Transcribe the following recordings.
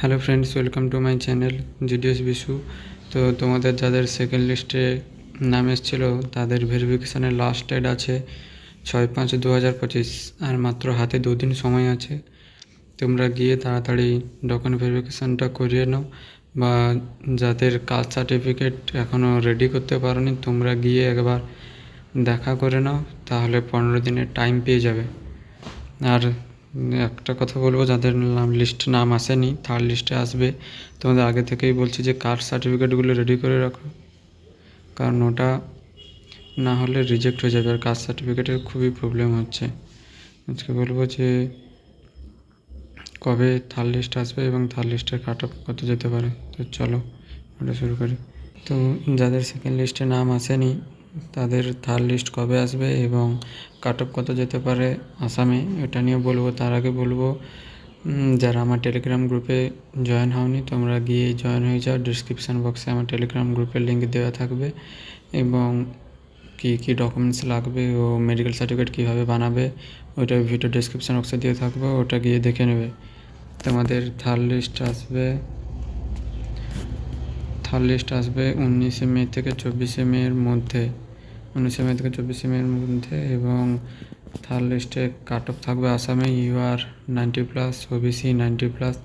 Hello friends, welcome to my channel GDS Bishu. তো তোমাদের যাদের সেকেন্ড লিস্টে নাম এসেছিল তাদের ভেরিফিকেশানের লাস্ট ডেট আছে 6/5/2025, আর মাত্র হাতে 2 দিন সময় আছে। তোমরা গিয়ে তাড়াতাড়ি ডকুমেন্ট ভেরিফিকেশানটা করিয়ে নাও, বা যাদের কাস্ট সার্টিফিকেট এখনও রেডি করতে পারোনি তোমরা গিয়ে একবার দেখা করে নাও, তাহলে 15 দিনের টাইম পেয়ে যাবে। আর একটা কথা বলবো, যাদের নাম আসেনি, থার্ড লিস্টে আসবে, তোমাদের আগে থেকেই বলছি যে কাস্ট সার্টিফিকেটগুলো রেডি করে রাখো, কারণ ওটা না হলে রিজেক্ট হয়ে যাবে। আর কাস্ট সার্টিফিকেটের খুবই প্রবলেম হচ্ছে। আজকে বলবো যে কবে থার্ড লিস্ট আসবে এবং থার্ড লিস্টের কাট অফ কত যেতে পারে। তো চলো ওটা শুরু করি। তো যাদের সেকেন্ড লিস্টে নাম আসেনি তাদের থার্ড লিস্ট কবে আসবে এবং কাট অফ কত যেতে পারে আসামে, এটা নিয়ে বলবো। তার আগে বলবো, যারা আমার টেলিগ্রাম গ্রুপে জয়েন হওনি তোমরা গিয়ে জয়েন হয়ে যাও। ডিসক্রিপশান বক্সে আমার টেলিগ্রাম গ্রুপের লিঙ্ক দেওয়া থাকবে, এবং কী কী ডকুমেন্টস লাগবে ও মেডিকেল সার্টিফিকেট কীভাবে বানাবে ওইটা ভিডিও ডিসক্রিপশান বক্সে দিয়ে থাকবে, ওটা গিয়ে দেখে নেবে। তোমাদের থার্ড লিস্ট আসবে 19শে মে থেকে 24শে মের মধ্যে, 19শে মে থেকে 24শে মের মধ্যে। এবং থার্ড লিস্টে কাট অফ থাকবে আসামে UR 90+, OBC 90+।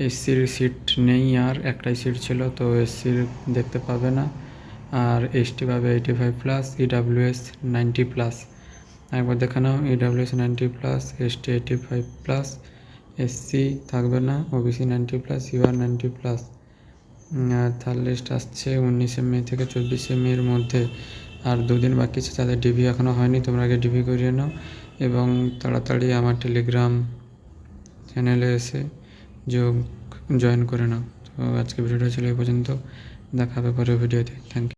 এসসির সিট নেই, আর একটাই সিট ছিল, তো এসসির দেখতে পাবে না। আর এসটি পাবে 85+, EWS 90+। একবার দেখে নাও, EWS 90+, ST 85+, এসসি থাকবে না, OBC 90+, UR 90+। আর থার্ড লিস্ট আসছে 19শে মে থেকে 24শে মের মধ্যে। আর 2 দিন বাকি আছে। যাদের ডিভি এখনও হয়নি তোমরা আগে ডিভি করিয়ে নাও, এবং তাড়াতাড়ি আমার টেলিগ্রাম চ্যানেলে এসে জয়েন করে নাও। তো আজকে ভিডিওটা ছিল এই পর্যন্ত, দেখা হবে পরের ভিডিওতে। Thank you.